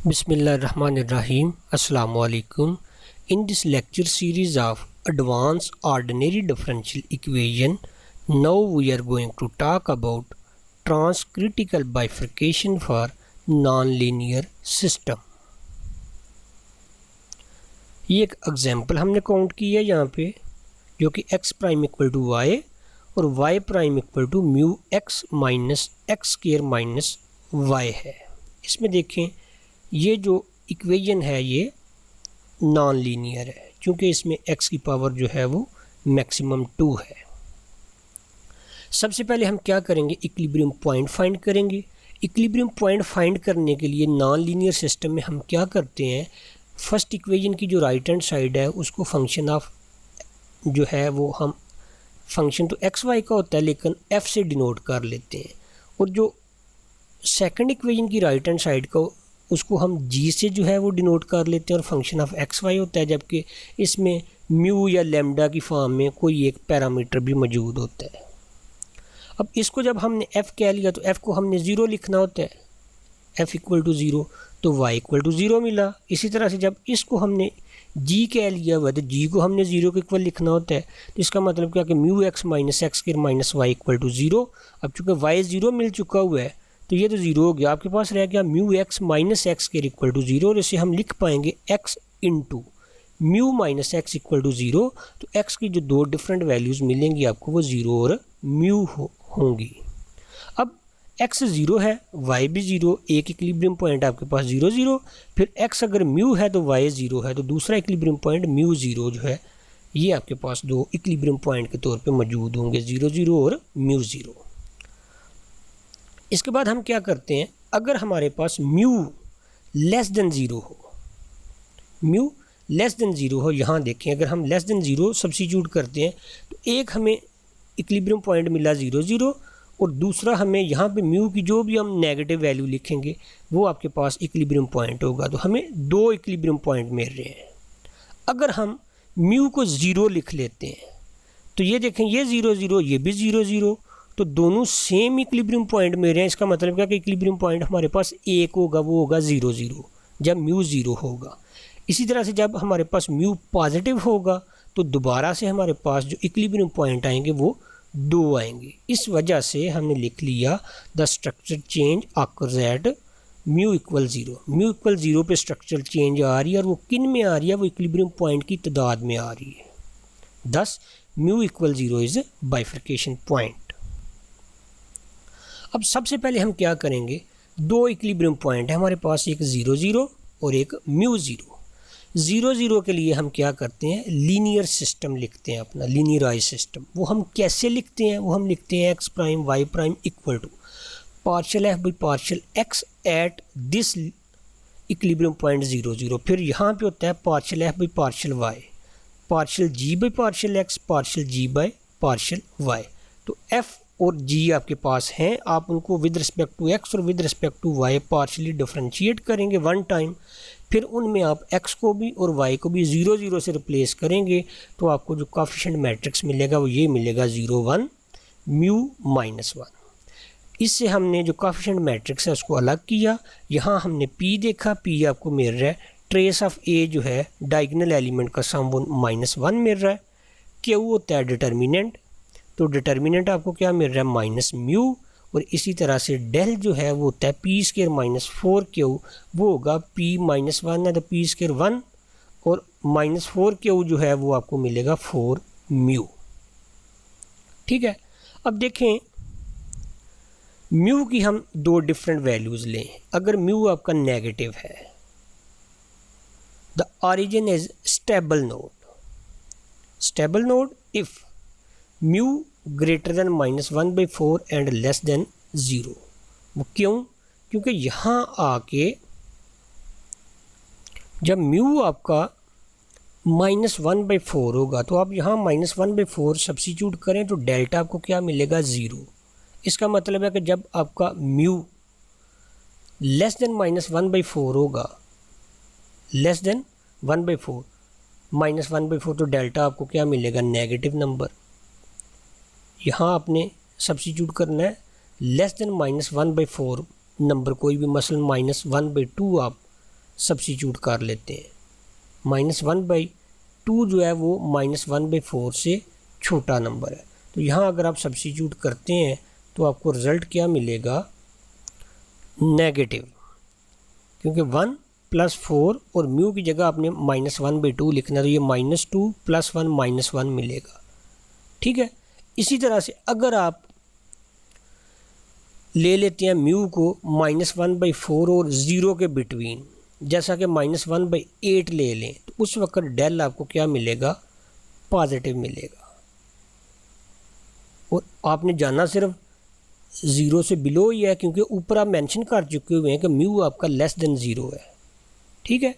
Bismillahirrahmanirrahim. Assalamu alaikum. In this lecture series of advanced ordinary differential equation, now we are going to talk about transcritical bifurcation for nonlinear system. ये एक example हमने count की है यहाँ पे, जो कि x prime equal to y और y prime equal to mu x minus x square minus y है. इसमें देखें ये जो इक्वेशन है ये नॉन लीनियर है, क्योंकि इसमें x की पावर जो है वो मैक्सिमम 2 है. सबसे पहले हम क्या करेंगे, इक्विलिब्रियम पॉइंट फाइंड करेंगे. इक्विलिब्रियम पॉइंट फाइंड करने के लिए नॉन लीनियर सिस्टम में हम क्या करते हैं, फर्स्ट इक्वेशन की जो राइट हैंड साइड है उसको फंक्शन ऑफ जो है वो हम फंक्शन तो एक्स वाई का होता है लेकिन f से डिनोट कर लेते हैं, और जो सेकंड इक्वेशन की राइट हैंड साइड का उसको हम g से जो है वो डिनोट कर लेते हैं और फंक्शन ऑफ एक्स वाई होता है, जबकि इसमें म्यू या लैम्डा की फॉर्म में कोई एक पैरामीटर भी मौजूद होता है. अब इसको जब हमने f कह लिया तो f को हमने 0 लिखना होता है, f इक्वल टू 0 तो y इक्वल टू 0 मिला. इसी तरह से जब इसको हमने g कह लिया हुआ तो g को हमने 0 के इक्वल लिखना होता है, तो इसका मतलब क्या कि mu x minus x square minus y equal to 0. अब चूँकि y 0 मिल चुका हुआ है तो ये तो 0 हो गया, आपके पास रह गया mu x minus x square equal to 0, और इसे हम लिख पाएंगे x into mu minus x equal to 0. तो x की जो दो डिफरेंट वैल्यूज़ मिलेंगी आपको वो 0 और म्यू होंगी. अब x 0 है, y भी 0, एक इक्विलिब्रियम पॉइंट आपके पास 0 0, फिर x अगर म्यू है तो y 0 है, तो दूसरा इक्विलिब्रियम पॉइंट म्यू 0 जो है ये आपके पास दो इक्विलिब्रियम पॉइंट के तौर पे मौजूद होंगे, 0 0 और म्यू 0. इसके बाद हम क्या करते हैं, अगर हमारे पास म्यू लेस देन 0 हो, म्यू लेस देन 0 हो, यहाँ देखें अगर हम लेस देन 0 सब्स्टिट्यूट करते हैं तो एक हमें इक्विलिब्रियम पॉइंट मिला 0 0, और दूसरा हमें यहाँ पे म्यू की जो भी हम नेगेटिव वैल्यू लिखेंगे वो आपके पास इक्विलिब्रियम पॉइंट होगा, तो हमें दो इक्विलिब्रियम पॉइंट मिल रहे हैं. अगर हम म्यू को 0 लिख लेते हैं तो ये देखें ये 0 0 ये भी 0 0, तो दोनों सेम इक्विलिब्रियम पॉइंट मिल रहे हैं. इसका मतलब क्या कि इक्विलिब्रियम पॉइंट हमारे पास एक होगा, वो होगा 0 0 जब म्यू 0 होगा. इसी तरह से जब हमारे पास म्यू पॉजिटिव होगा तो दोबारा से हमारे पास जो इक्विलिब्रियम पॉइंट आएंगे वो 2 आएंगे. इस वजह से हमने लिख लिया the structure change occurs eight mu equal 0. Mu equal 0 पे स्ट्रक्चरल चेंज आ रही है, और वो किन में आ रही है, वो इक्विलिब्रियम पॉइंट की तादाद में आ रही है. दस mu equal 0 is bifurcation point. अब सबसे पहले हम क्या करेंगे, दो इक्विलिब्रियम पॉइंट है हमारे पास, एक 0 0 और एक म्यू 0. 0 0 के लिए हम क्या करते हैं, लीनियर सिस्टम लिखते हैं, अपना लीनियराइज सिस्टम. वो हम कैसे लिखते हैं, वो हम लिखते हैं x prime y prime equal to partial f by partial x at this equilibrium point 0 0. फिर यहाँ पे होता है partial f by partial y, partial g by partial x, partial g by partial y. तो f और g आपके पास हैं, आप उनको विद रिस्पेक्ट टू x और with respect to y partially differentiate करेंगे वन टाइम. फिर उनमें आप x को भी और y को भी 0 0 से रिप्लेस करेंगे, तो आपको जो कोएफिशिएंट मैट्रिक्स मिलेगा वो ये मिलेगा 0 1 म्यू माइनस 1. इससे हमने जो कोएफिशिएंट मैट्रिक्स है उसको अलग किया. यहाँ हमने p देखा, p आपको मिल रहा है ट्रेस ऑफ a जो है डायगोनल एलिमेंट का सम वो -1 मिल रहा है. q होता है डिटर्मिनेंट, तो डिटर्मिनेंट आपको क्या मिल रहा है माइनस म्यू, और इसी तरह से डेल जो है वो होता है पी स्क्वायर माइनस 4q, वो होगा p माइनस 1 है तो p स्क्वायर 1, और माइनस 4q जो है वो आपको मिलेगा 4 म्यू. ठीक है. अब देखें म्यू की हम दो डिफरेंट वैल्यूज़ लें. अगर म्यू आपका नेगेटिव है, the origin is stable node. Stable node if mu greater than -1/4 and less than 0. वो क्यों, क्योंकि यहाँ आके जब म्यू आपका -1/4 होगा तो आप यहाँ -1/4 सब्स्टिट्यूट करें तो डेल्टा आपको क्या मिलेगा 0. इसका मतलब है कि जब आपका म्यू लेस देन -1/4 होगा, लेस देन 1/4 -1/4, तो डेल्टा आपको क्या मिलेगा नेगेटिव नंबर. यहाँ आपने सब्स्टिट्यूट करना है लेस देन -1/4 नंबर कोई भी, मसलन -1/2 आप सब्स्टिट्यूट कर लेते हैं। -1/2 जो है वो -1/4 से छोटा नंबर है। तो यहाँ अगर आप सब्स्टिट्यूट करते हैं तो आपको रिज़ल्ट क्या मिलेगा, नेगेटिव, क्योंकि 1 + 4 और म्यू की जगह आपने -1/2 लिखना, तो ये -2 + 1 -1 मिलेगा। ठीक है। इसी तरह से अगर आप ले लेते हैं म्यू को -1/4 और 0 के बिटवीन, जैसा कि -1/8 ले लें, तो उस वक्त डेल आपको क्या मिलेगा, पॉजिटिव मिलेगा। और आपने जाना सिर्फ 0 से बिलो ही है, क्योंकि ऊपर आप मेंशन कर चुके हुए हैं कि म्यू आपका <0 है। ठीक है।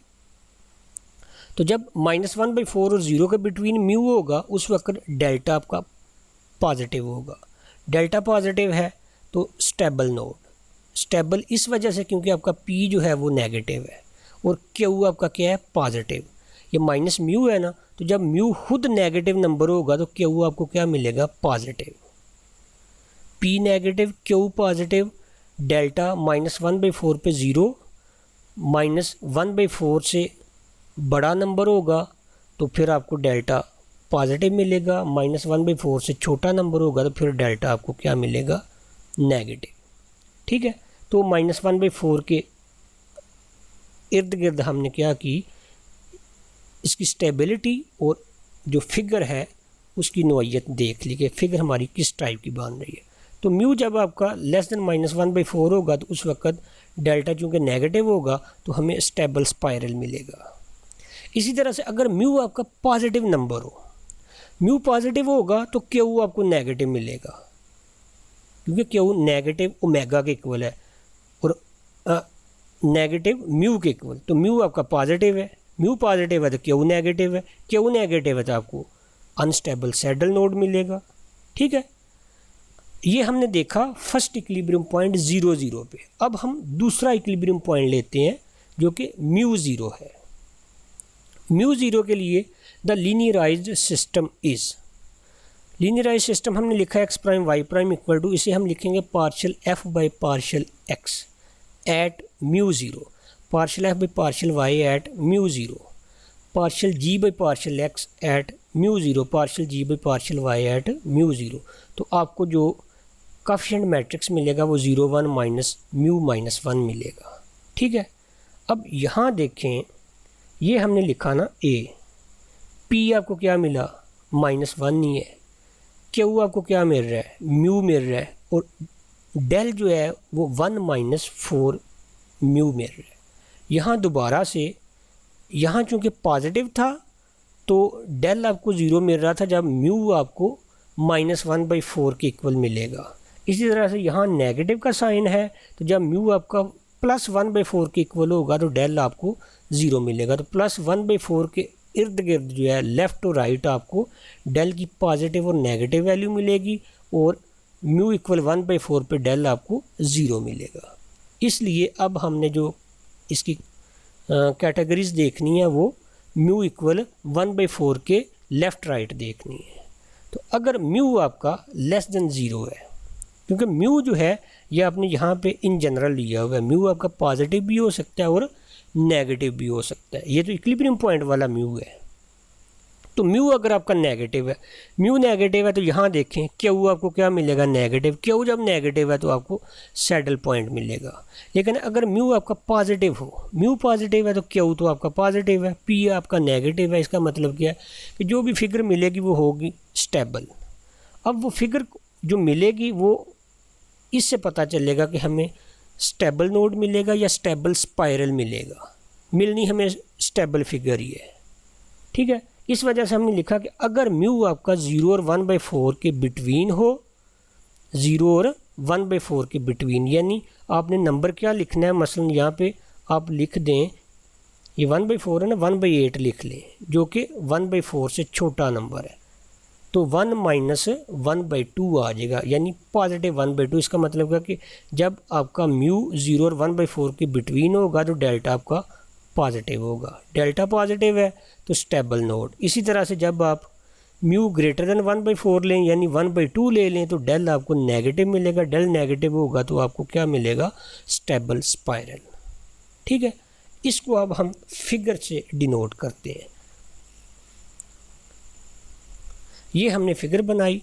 तो जब -1/4 और 0 के बिटवीन म्यू होगा उस वक्त डेल्टा आपका पॉजिटिव होगा। डेल्टा पॉजिटिव है तो स्टेबल नोड, स्टेबल इस वजह से क्योंकि आपका पी जो है वो नेगेटिव है और क्यू आपका क्या है, पॉजिटिव। ये माइनस म्यू है ना, तो जब म्यू खुद नेगेटिव नंबर होगा तो क्यू आपको क्या मिलेगा, positive. P negative, Q positive, delta -1/4 पे 0, -1/4 से बड़ा नंबर होगा तो फिर आपको डेल्टा पॉजिटिव मिलेगा, -1/4 से छोटा नंबर होगा तो फिर डेल्टा आपको क्या मिलेगा, नेगेटिव। ठीक है। तो -1/4 के इर्द गिर्द हमने क्या की, इसकी स्टेबिलिटी और जो फिगर है उसकी नोयत देख ली कि फिगर हमारी किस टाइप की बन रही है। तो म्यू जब आपका <-1/4 होगा तो उस वक्त डेल्टा चूँकि नेगेटिव होगा तो हमें स्टेबल स्पाइरल मिलेगा। इसी तरह से अगर म्यू आपका पॉजिटिव नंबर हो, म्यू पॉजिटिव होगा तो क्यू आपको नेगेटिव मिलेगा, क्योंकि क्यू नेगेटिव ओमेगा के इक्वल है और नेगेटिव म्यू के इक्वल। तो म्यू आपका पॉजिटिव है, म्यू पॉजिटिव है तो क्यू नेगेटिव है, क्यू नेगेटिव है तो आपको अनस्टेबल सैडल नोड मिलेगा। ठीक है। ये हमने देखा फर्स्ट इक्विलिब्रियम पॉइंट 0 0 पे। अब हम दूसरा इक्विलिब्रियम पॉइंट लेते हैं जो कि μ0 है। μ0 के लिए the linearized system is, linearized system हमने लिखा है x prime y prime equal to, इसे हम लिखेंगे partial f by partial x at μ0, partial f by partial y at μ0, partial g by partial x at μ0, partial g by partial y at μ0। तो आपको जो coefficient matrix मिलेगा वो 0 1 minus mu minus 1 मिलेगा। ठीक है। अब यहाँ देखें, ये हमने लिखा ना a, p आपको क्या मिला, -1 नहीं है, q आपको क्या मिल रहा है, म्यू मिल रहा है, और डेल जो है वो 1 - 4 म्यू मिल रहा है। यहाँ दोबारा से, यहाँ चूँकि पॉजिटिव था तो डेल आपको 0 मिल रहा था, जब म्यू आपको -1/4 के इक्वल मिलेगा। इसी तरह से यहाँ नेगेटिव का साइन है तो जब म्यू आपका +1/4 के इक्वल होगा तो डेल आपको 0 मिलेगा। तो +1/4 के इर्द गिर्द जो है लेफ़्ट और राइट आपको डेल की पॉजिटिव और नेगेटिव वैल्यू मिलेगी, और म्यू इक्वल 1/4 पे डेल आपको 0 मिलेगा। इसलिए अब हमने जो इसकी कैटेगरीज देखनी है वो म्यू इक्वल 1/4 के लेफ़्ट राइट देखनी है। तो अगर म्यू आपका <0 है, क्योंकि म्यू जो है ये आपने यहाँ पे इन जनरल लिया हुआ है, म्यू आपका पॉजिटिव भी हो सकता है और नेगेटिव भी हो सकता है। ये तो इक्विलिब्रियम पॉइंट वाला म्यू है। तो म्यू अगर आपका नेगेटिव है, म्यू नेगेटिव है तो यहाँ देखें क्यू आपको क्या मिलेगा, नेगेटिव। क्यू जब नेगेटिव है तो आपको सैडल पॉइंट मिलेगा। लेकिन अगर म्यू आपका पॉजिटिव हो, म्यू पॉजिटिव है तो क्यू तो आपका पॉजिटिव है, पी आपका नेगेटिव है। इसका मतलब क्या है कि जो भी फिगर मिलेगी वो होगी स्टेबल। अब वो फिगर जो मिलेगी वो इससे पता चलेगा कि हमें स्टेबल नोड मिलेगा या स्टेबल स्पाइरल मिलेगा। मिलनी हमें स्टेबल फिगर ही है। ठीक है। इस वजह से हमने लिखा कि अगर म्यू आपका 0 और 1/4 के बिटवीन हो, 0 और 1/4 के बिटवीन, यानी आपने नंबर क्या लिखना है, मसलन यहाँ पे आप लिख दें, ये 1/4 है ना, 1/8 लिख लें, जो कि 1/4 से छोटा नंबर है। तो 1 - 1/2 आ जाएगा, यानी पॉजिटिव 1/2। इसका मतलब है कि जब आपका म्यू 0 और 1/4 के बिटवीन होगा तो डेल्टा आपका पॉजिटिव होगा। डेल्टा पॉजिटिव है तो स्टेबल नोड। इसी तरह से जब आप म्यू ग्रेटर देन 1/4 लें, यानी 1/2 ले लें, तो डेल आपको नेगेटिव मिलेगा। डेल नेगेटिव होगा तो आपको क्या मिलेगा, स्टेबल स्पाइरल। ठीक है। इसको अब हम फिगर से डिनोट करते हैं। ये हमने फिगर बनाई,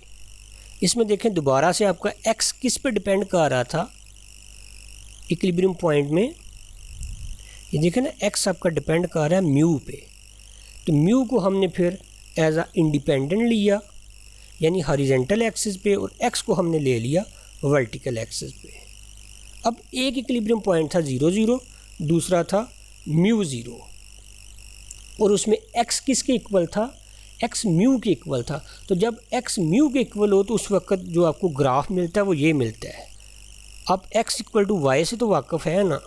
इसमें देखें दोबारा से आपका x किस पे डिपेंड कर रहा था इक्विलिब्रियम पॉइंट में, ये देखें ना x आपका डिपेंड कर रहा है म्यू पे, तो म्यू को हमने फिर एज अ इंडिपेंडेंट लिया यानी हॉरिजेंटल एक्सिस पे, और x को हमने ले लिया वर्टिकल एक्सिस पे। अब एक इक्विलिब्रियम पॉइंट था 0 0, दूसरा था म्यू 0, और उसमें x किसके इक्वल था, x म्यू के इक्वल था। तो जब x म्यू के इक्वल हो तो उस वक्त जो आपको ग्राफ मिलता है वो ये मिलता है। अब x इक्वल टू वाई से तो वाकफ़ है ना,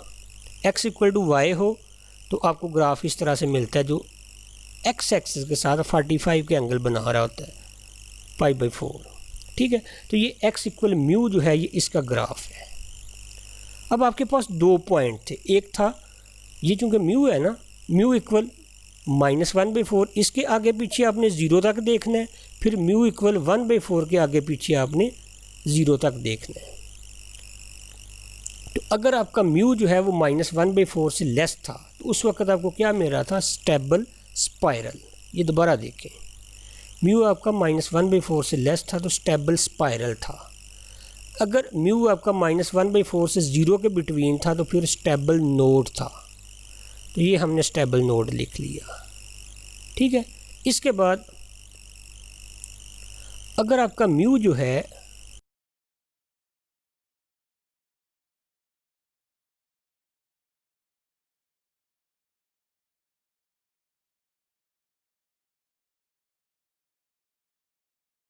x इक्वल टू वाई हो तो आपको ग्राफ इस तरह से मिलता है जो x एक्सिस के साथ 45 के एंगल बना रहा होता है π/4, ठीक है। तो ये x इक्वल म्यू जो है ये इसका ग्राफ है। अब आपके पास दो पॉइंट थे, एक था ये चूँकि म्यू है ना, म्यू इक्वल -1/4, इसके आगे पीछे आपने 0 तक देखना है, फिर म्यू इक्वल 1/4 के आगे पीछे आपने 0 तक देखना है। तो अगर आपका म्यू जो है वो -1/4 से लेस था तो उस वक्त आपको क्या मिल रहा था, स्टेबल स्पाइरल। ये दोबारा देखें, म्यू आपका -1/4 से लेस था तो स्टेबल स्पाइरल था। अगर म्यू आपका -1/4 से 0 के बिटवीन था तो फिर स्टेबल नोड था। तो ये हमने स्टेबल नोड लिख लिया, ठीक है। इसके बाद अगर आपका म्यू जो है